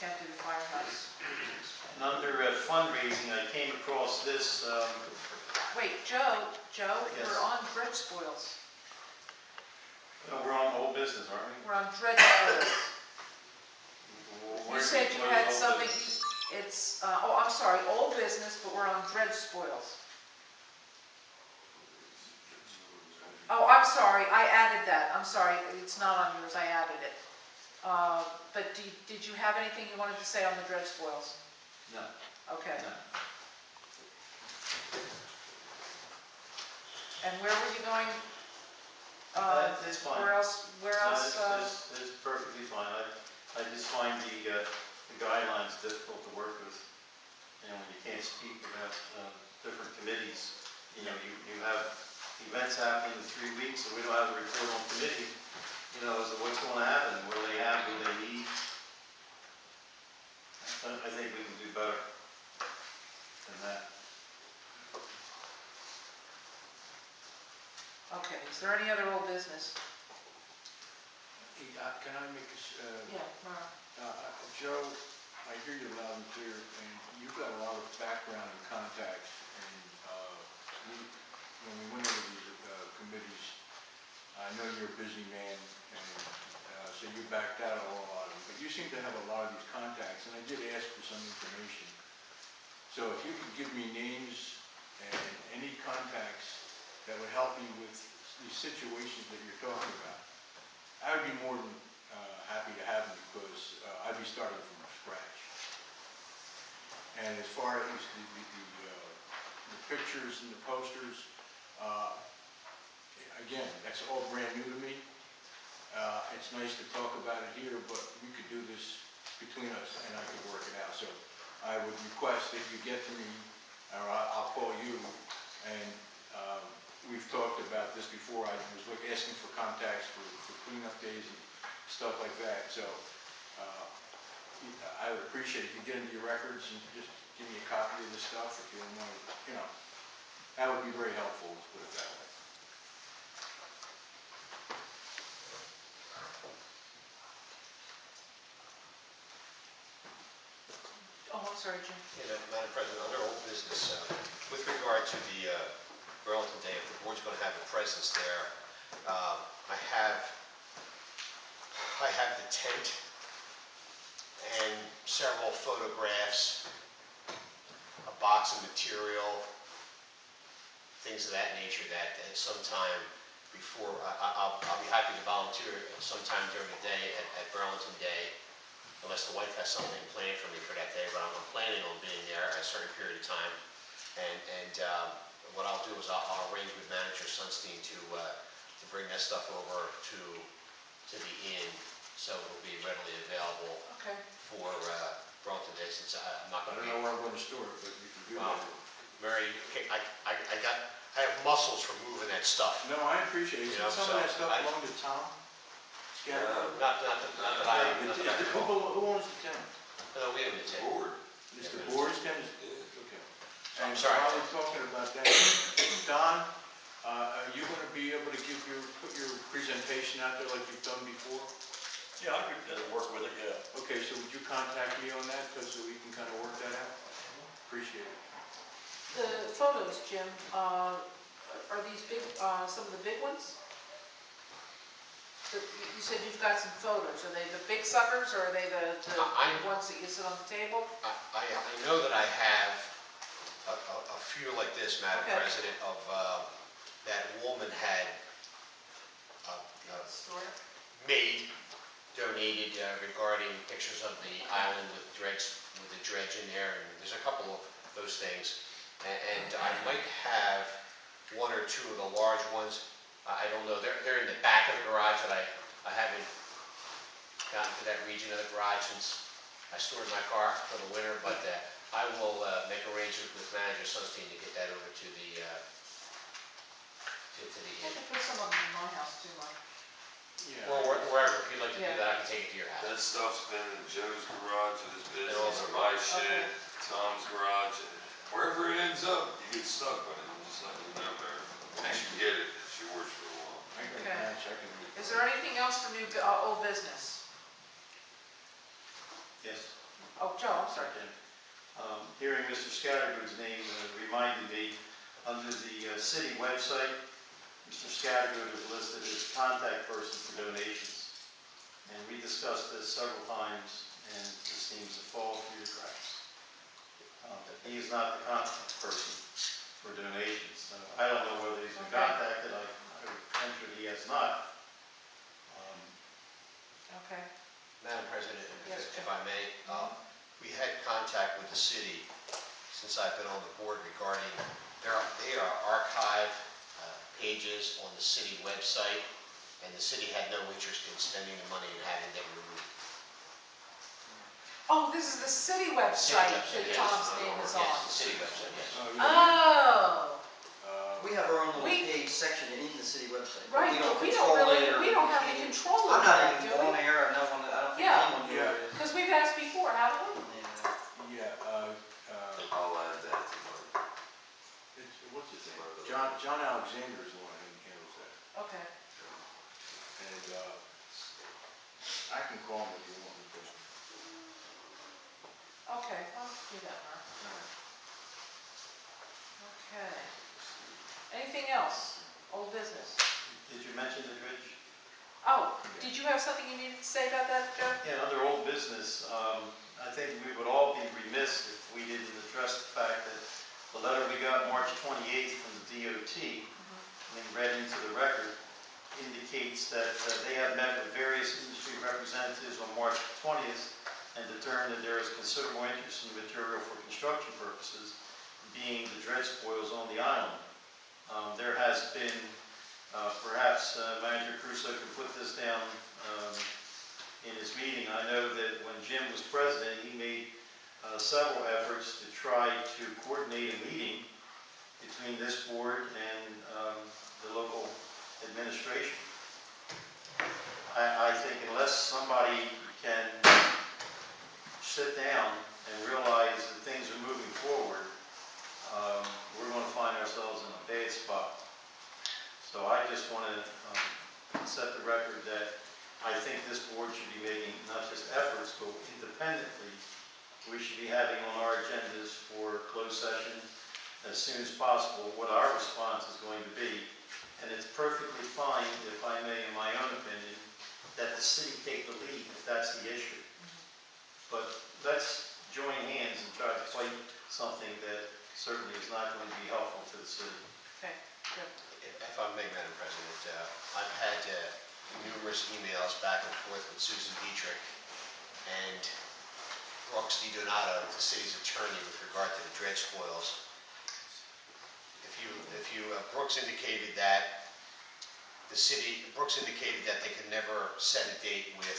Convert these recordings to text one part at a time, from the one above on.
can't do the firehouse. And under fundraising, I came across this. Wait, Joe, Yes. we're on dredge spoils. No, we're on old business, aren't we? We're on dredge spoils. Where You said you what is had old something, business? it's, oh, I'm sorry, old business, but we're on dredge spoils. Oh, I'm sorry, I added that. I'm sorry, it's not on yours, I added it. But did you have anything you wanted to say on the dredge spoils? No. Okay. No. And where were you going? It's fine. Where else? No, it's perfectly fine. I just find the guidelines difficult to work with. You know, when you can't speak about different committees. You know, you have events happening in 3 weeks, and we don't have a report on committee. You know, as to what's going to happen, what do they have, what do they need. I think we can do better than that. Okay, is there any other old business? Can I make a... Yeah, Mara. Joe, I hear you loud and clear, and you've got a lot of background and contacts, and when we went over these committees, I know you're a busy man, and so you backed out on a lot of them, but you seem to have a lot of these contacts, and I did ask for some information. So if you could give me names and any contacts that would help me with these situations that you're talking about, I would be more than happy to have them, because I'd be starting from scratch. And as far as the pictures and the posters, again, that's all brand new to me. It's nice to talk about it here, but we could do this between us and I could work it out. So I would request that you get to me, or I'll call you, and we've talked about this before. I was asking for contacts for cleanup days and stuff like that. So I would appreciate if you get into your records and just give me a copy of the stuff if you don't want to, you know. That would be very helpful, let's put it that way. Oh, I'm sorry, Jim. Yeah, Madam President, under old business, with regard to the Burlington Day, if the board's going to have a presence there, I have the tent and several photographs, a box of material, things of that nature that at some time before, I'll be happy to volunteer sometime during the day at Burlington Day, unless the wife has something planned for me for that day, but I'm planning on being there at a certain period of time. And what I'll do is I'll arrange with Manager Sunstein to bring that stuff over to the inn, so it'll be readily available for Burlington Day, since I'm not going to be... I don't know where I'm going to store it, but you can do that. Mary, I have muscles for moving that stuff. No, I appreciate it. You know, some of that stuff belong to Tom? Not that I recall. Who owns the tent? No, we own the tent. Board. It's the board's tent? Yeah. Okay. I'm And sorry. while we're talking about that, Don, are you going to be able to put your presentation out there like you've done before? Yeah, I could work with it, yeah. Okay, so would you contact me on that so we can kind of work that out? Appreciate it. The photos, Jim, are these big, some of the big ones? You said you've got some photos. Are they the big suckers, or are they the ones that you sit on the table? I know that I have a few like this, Madam President, of that woman had donated regarding pictures of the island with the dredge in there, and there's a couple of those things. And I might have one or two of the large ones. I don't know. They're in the back of the garage, that I haven't gotten to that region of the garage since I stored my car for the winter. But I will make arrangements with Manager Sunstein to get that over to the I can put some of them in my house too, Mike. Yeah. Or wherever. If you'd like to do that, I can take it to your That house. stuff's been in Joe's garage at his And business, also my shed, Tom's garage. Wherever it ends up, you get stuck with it. Just let me know, Mary. Once you get it, it's yours for a while. I got a match. I can read. Is there anything else for old business? Yes. Oh, Joe, I'm sorry. Second. Hearing Mr. Scattergood's name reminded me, under the city website, Mr. Scattergood is listed as contact person for donations. And we discussed this several times, and this seems to fall through the cracks. He is not the contact person for donations. I don't know whether he's been Okay. contacted. I would venture he has not. Okay. Madam President, Yes, if Jim. I may, we had contact with the city since I've been on the board regarding, they are archived pages on the city website, and the city had no interest in spending the money and having them removed. Oh, this is the city website website, that yes. Tom's name is on. Yes, the city website, yes. Oh, yeah. Oh, We have our own little We- page section in the city website. right, We don't but we don't control really, it or we don't have any can't- control I'm over not that, even do we? on air, I don't think Yeah. anyone Yeah. here is. Because we've asked before, haven't we? Yeah. Yeah, I'll add that to my, what's his name? John Alexander is the one who handles that. Okay. And, I can call him if you want me to. Okay, I'll do that, Mark. Okay. Anything else? Old business? Did you mention the dredge? Oh, did you have something you needed to say about that, Joe? Yeah, under old business, I think we would all be remiss if we didn't address the fact that the letter we got March 28th from the DOT, and then read into the record, indicates that they have met with various industry representatives on March 20th and determined that there is considerable interest in the material for construction purposes, being the dredge spoils on the island. There has been, perhaps Manager Crusoe can put this down in his meeting. I know that when Jim was president, he made several efforts to try to coordinate a meeting between this board and the local administration. I think unless somebody can sit down and realize that things are moving forward, we're going to find ourselves in a bad spot. So I just want to set the record that I think this board should be making not just efforts, but independently, we should be having on our agendas for closed session as soon as possible what our response is going to be. And it's perfectly fine, if I may, in my own opinion, that the city take the lead if that's the issue. But let's join hands and try to fight something that certainly is not going to be helpful to the city. Okay, good. If I may, Madam President, I've had numerous emails back and forth with Susan Dietrich and Brooks DiDonato, the city's attorney, with regard to the dredge spoils. Brooks indicated that Brooks indicated that they could never set a date with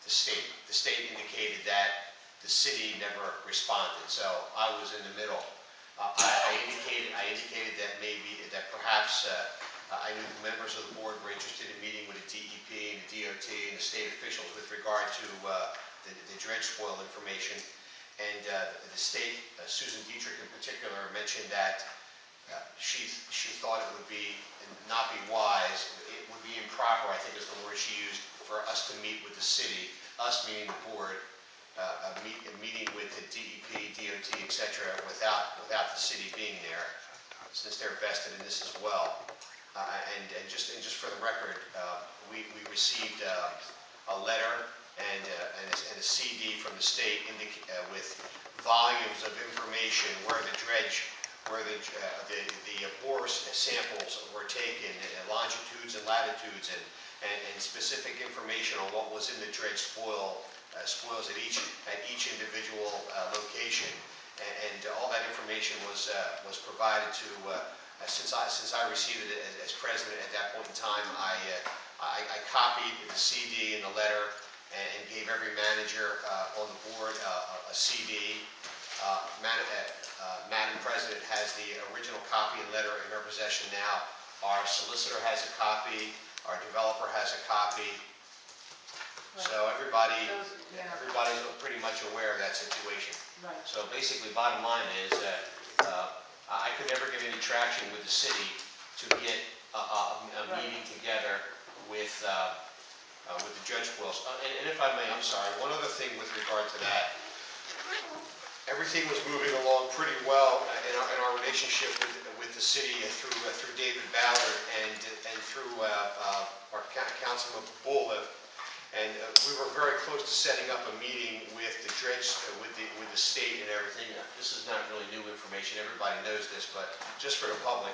the state. The state indicated that the city never responded, so I was in the middle. I indicated that perhaps I knew members of the board were interested in meeting with the DEP and the DOT and the state officials with regard to the dredge spoil information. And the state, Susan Dietrich in particular, mentioned that she thought it would not be wise, it would be improper, I think is the word she used, for us to meet with the city, us meaning the board, meeting with the DEP, DOT, etc., without the city being there, since they're vested in this as well. And just for the record, we received a letter and a CD from the state with volumes of information where the bore samples were taken, longitudes and latitudes, and specific information on what was in the dredge spoils at each individual location. And all that information was provided to. Since I received it as president at that point in time, I copied the CD and the letter and gave every manager on the board a CD. Madam President has the original copy and letter in her possession now. Our solicitor has a copy. Our developer has a copy. Right. So everybody's Yeah. pretty much aware of that situation. Right. So basically, bottom line is that I could never get any traction with the city to get a meeting together with the dredge spoils. And if I may, I'm sorry, one other thing with regard to that. everything was moving along pretty well in our relationship with the city through David Ballard and through our Councilman Bull. And we were very close to setting up a meeting with the dredge, with the state and everything. This is not really new information, everybody knows this, but just for the public.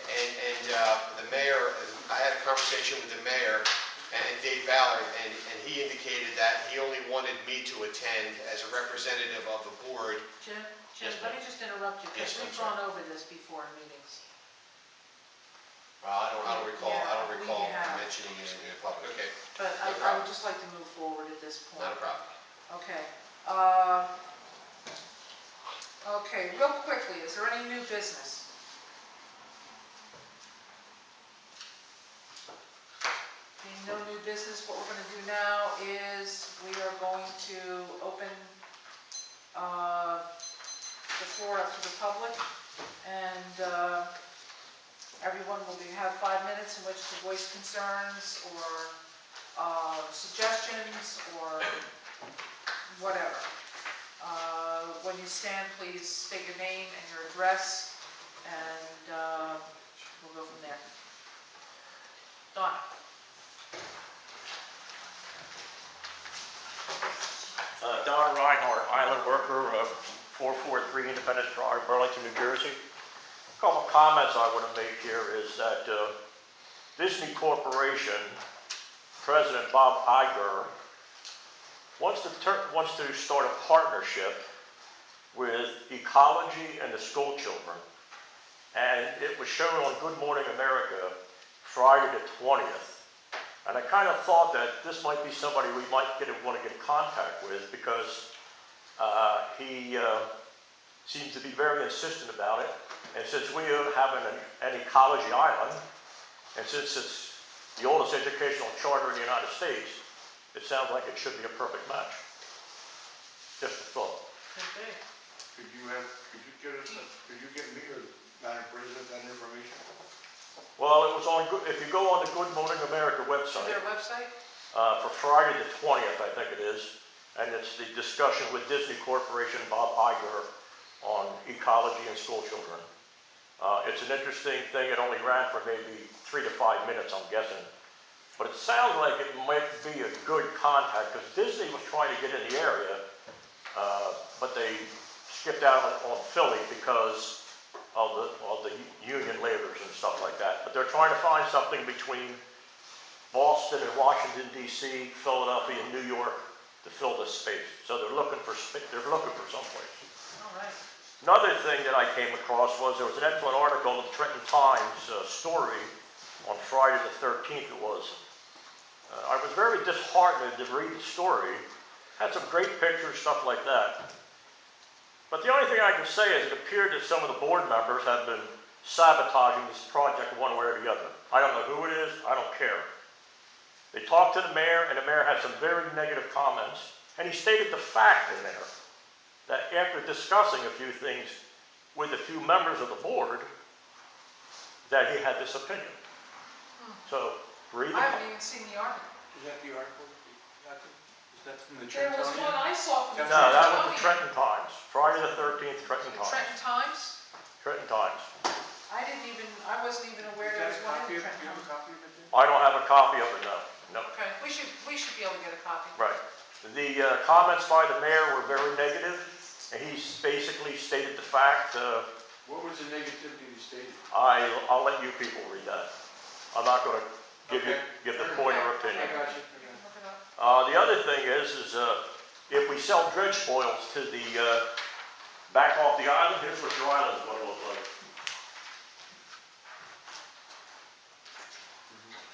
And the mayor, I had a conversation with the mayor and Dave Ballard, and he indicated that he only wanted me to attend as a representative of the board. Jim, Yes, let ma'am. me just interrupt you, because Yes, I'm we've sorry. gone over this before in meetings. I don't recall. Yeah, I don't we recall have. mentioning it in public. Okay, But No I problem. would just like to move forward at this point. not a problem. Okay. Okay, real quickly, is there any new business? Being no new business, what we're going to do now is we are going to open the floor up to the public, and everyone will have 5 minutes in which to voice concerns or suggestions or whatever. When you stand, please state your name and your address, and we'll go from there. Don. Don Reinhardt, island worker of 443 Independence Drive, Burlington, New Jersey. A couple of comments I want to make here is that Disney Corporation President Bob Iger wants to start a partnership with ecology and the school children. And it was shown on Good Morning America Friday the 20th. And I kind of thought that this might be somebody we might want to get in contact with, because he seems to be very insistent about it. And since we have an ecology island, and since it's the oldest educational charter in the United States, it sounds like it should be a perfect match. Just a thought. Okay. Could you get me or Madam President that information? Well, it was on. If you go on the Good Morning America To website, their website? for Friday the 20th, I think it is, and it's the discussion with Disney Corporation, Bob Iger, on ecology and school children. It's an interesting thing. It only ran for maybe 3 to 5 minutes, I'm guessing. But it sounds like it might be a good contact, because Disney was trying to get in the area, but they skipped out on Philly because of the union laborers and stuff like that. But they're trying to find something between Boston and Washington, D.C., Philadelphia, and New York to fill this space. So they're looking for someplace. All right. Another thing that I came across was there was an excellent article in the Trenton Times story on Friday the 13th it was. I was very disheartened to read the story. Had some great pictures, stuff like that. But the only thing I can say is it appeared that some of the board members have been sabotaging this project one way or the other. I don't know who it is, I don't care. They talked to the mayor, and the mayor had some very negative comments, and he stated the fact in there that after discussing a few things with a few members of the board, that he had this opinion. So, read I the... haven't even seen the article. Is that the article? Is that from the There was one I saw from the No, that was the Trentonian. Trenton Times. Friday the 13th, Trenton The Times. Trenton Times? Trenton Times. I wasn't even aware there was one in the Trenton Times. copy of it then? I don't have a copy of it, no. No. Okay, we should be able to get a copy. Right. The comments by the mayor were very negative, and he basically stated the fact. What was the negativity he stated? I'll let you people read that. I'm not going to give the point or opinion. I got you. Look it up. The other thing is if we sell dredge spoils to the back off the island, here's what your island is going to look like.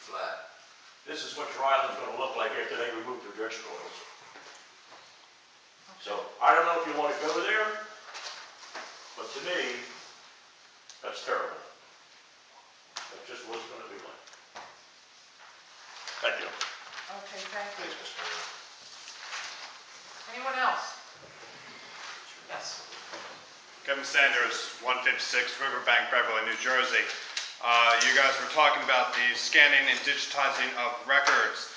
Flat. This is what your island is going to look like after they remove the dredge spoils. So I don't know if you want to go there, but to me, that's terrible. That's just what it's going to be like. Thank you. Okay, thank you. Thanks, Mr. Mayor. Anyone else? Yes. Kevin Sanders, 156 Riverbank, Beverly, New Jersey. You guys were talking about the scanning and digitizing of records.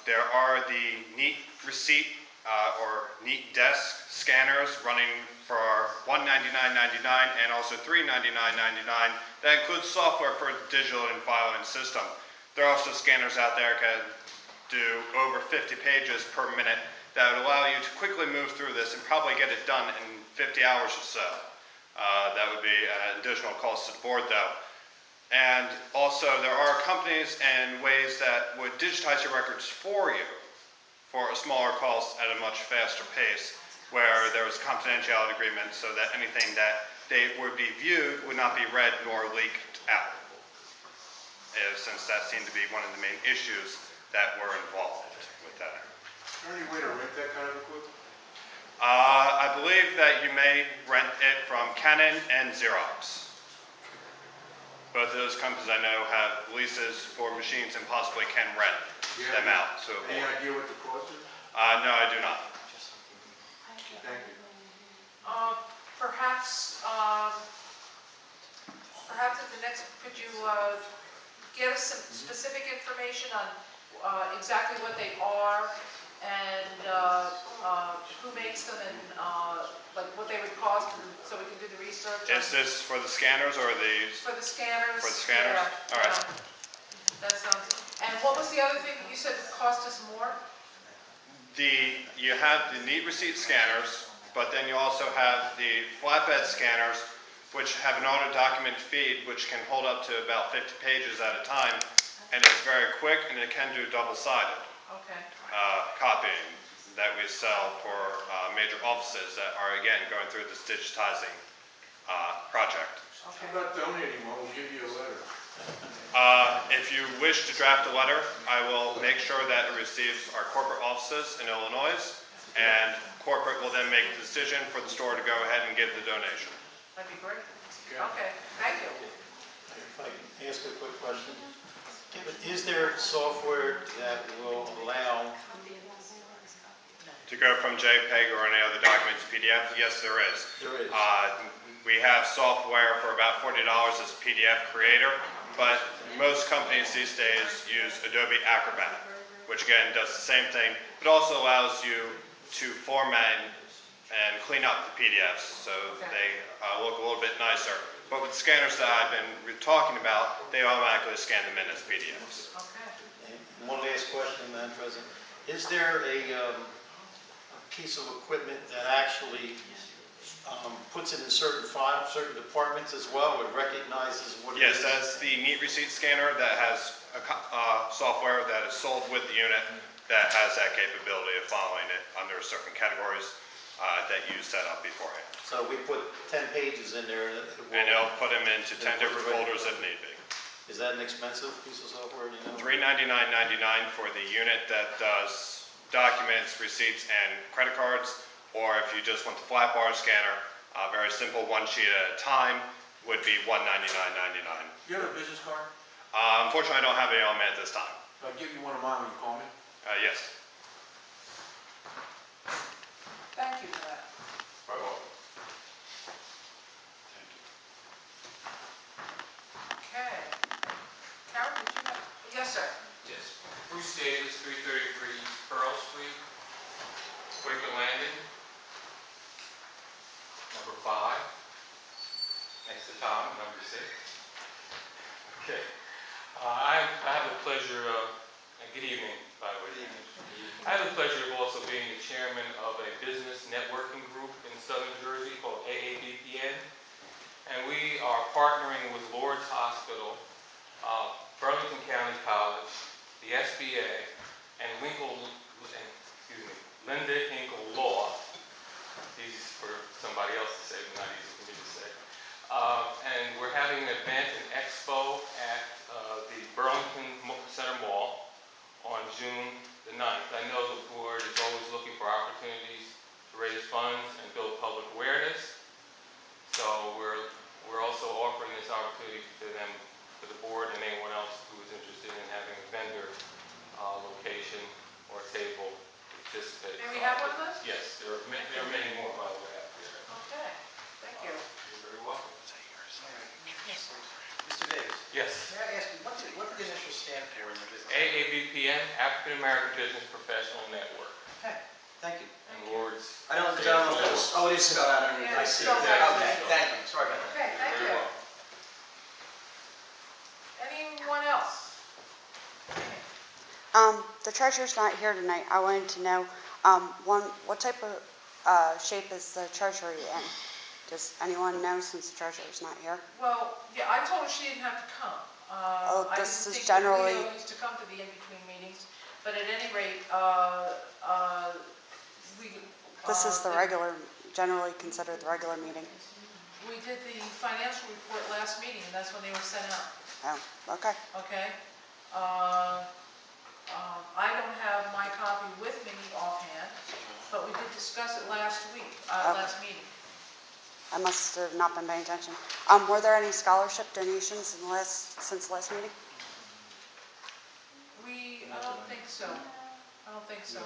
There are the neat receipt or neat desk scanners running for $199.99 and also $399.99. That includes software for the digital and filing system. There are also scanners out there that can do over 50 pages per minute that would allow you to quickly move through this and probably get it done in 50 hours or so. That would be an additional cost to the board though. And also there are companies and ways that would digitize your records for you for a smaller cost at a much faster pace, where there was confidentiality agreement so that anything that they would be viewed would not be read nor leaked out. Since that seemed to be one of the main issues that were involved with that. Is there any way to rent that kind of equipment? I believe that you may rent it from Canon and Xerox. Both of those companies I know have leases for machines and possibly can rent them out to a Any board. idea what the cost is? No, I do not. Thank you. Perhaps, perhaps at the next, could you get us some specific information on exactly what they are and who makes them and like what they would cost, and so we can do the research? Is this for the scanners or the? For the scanners. For the scanners? Yeah, All right. yeah. That sounds. And what was the other thing that you said cost us more? You have the neat receipt scanners, but then you also have the flatbed scanners, which have an auto document feed, which can hold up to about 50 pages at a time, and it's very quick, and it can do double-sided Okay. copying that we sell for major offices that are, again, going through this digitizing project. Okay. How about donating one? We'll give you a letter. If you wish to draft a letter, I will make sure that it receives our corporate offices in Illinois, and corporate will then make the decision for the store to go ahead and give the donation. That'd be great. Okay, thank you. If I can ask a quick question. Is there software that will allow? To go from JPEG or any other document to PDF? Yes, there is. There is. We have software for about $40 as PDF Creator, but most companies these days use Adobe Acrobat, which again does the same thing, but also allows you to format and clean up the PDFs so they look a little bit nicer. But with the scanners that I've been talking about, they automatically scan them in as PDFs. Okay. And one last question, Madam President. Is there a piece of equipment that actually puts it in certain files, certain departments as well, or recognizes what it Yes, is? that's the neat receipt scanner that has software that is sold with the unit that has that capability of following it under certain categories that you set up beforehand. So we put 10 pages in there. And it'll put them into 10 different folders if need be. Is that an expensive piece of software? Do you know? $399.99 for the unit that does documents, receipts, and credit cards. Or if you just want the flat bar scanner, very simple, one sheet at a time, would be $199.99. You have a business card? Unfortunately, I don't have any on me at this time. I'll give you one of mine when you call me. Yes. Thank you for that. Very welcome. Okay. Karen, did you have? Yes, sir. Yes. Bruce Davis, 333 East Pearl Street, Quaker Landing, number 5, next to Tom, number 6. Okay. I have the pleasure of, good evening, by the way. I have the pleasure of also being the chairman of a business networking group in Southern Jersey called AABPN. And we are partnering with Lourdes Hospital, Burlington County College, the SBA, and Linda Hinkle Law. Easy for somebody else to say, but not easy for me to say. And we're having an event, an expo at the Burlington Center Mall on June the 9th. I know the board is always looking for opportunities to raise funds and build public awareness. So we're also offering this opportunity to them, to the board and anyone else who is interested in having a vendor location or table to participate. May we have one of those? Yes, there are many more, by the way, out there. Okay, thank you. You're very welcome. Mr. Davis, Yes. may I ask you, what did the initials stand for in your business? AABPN, African American Business Professional Network. Okay, thank you. Oh, it is spelled out underneath. Yeah, I it's see. spelled Okay, out thank you. Sorry about that. Okay, thank You're you. very welcome. Anyone else? The treasurer's not here tonight. I wanted to know, what type of shape is the treasury in? Does anyone know since the treasurer's not here? Well, yeah, I told her she didn't have to come. Oh, I this didn't is think that generally- Leo used to come to the in-between meetings, but at any rate, we. This is the regular, generally considered the regular meeting. We did the financial report last meeting, and that's when they were sent out, Oh, okay. okay? I don't have my copy with me offhand, but we did discuss it last week, last meeting. I must have not been paying attention. Were there any scholarship donations since the last meeting? I don't think so. I don't think so.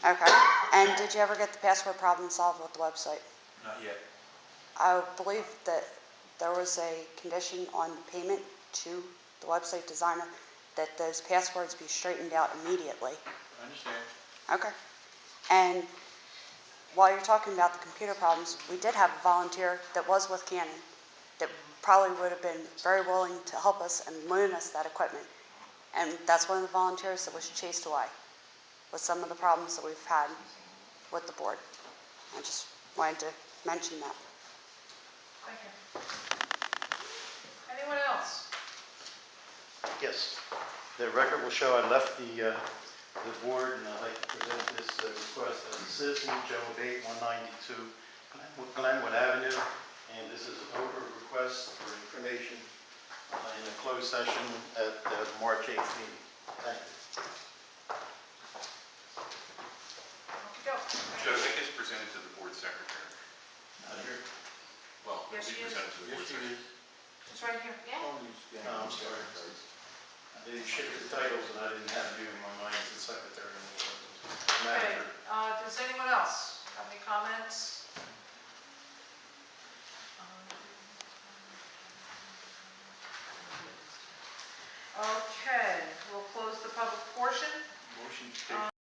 Okay. And did you ever get the password problem solved with the website? Not yet. I believe that there was a condition on payment to the website designer that those passwords be straightened out immediately. I understand. Okay. And while you're talking about the computer problems, we did have a volunteer that was with Canon that probably would have been very willing to help us and loan us that equipment. And that's one of the volunteers that was chased away with some of the problems that we've had with the board. I just wanted to mention that. Thank you. Anyone else? Yes. The record will show I left the board, and I'd like to present this request as a citizen, Joe Abate, 192 Glenwood Avenue, and this is an open request for information in a closed session at the March 8th meeting. Thank you. Go. Joe, that gets presented to the board secretary. Not here. Well, Yes, it'll be she is. presented to the Yes, board she secretary. is. It's right here. No, I'm sorry. They shifted titles, and I didn't have you in my mind as the secretary and the Okay, manager. does anyone else have any comments? Okay, we'll close the public portion. Motion to take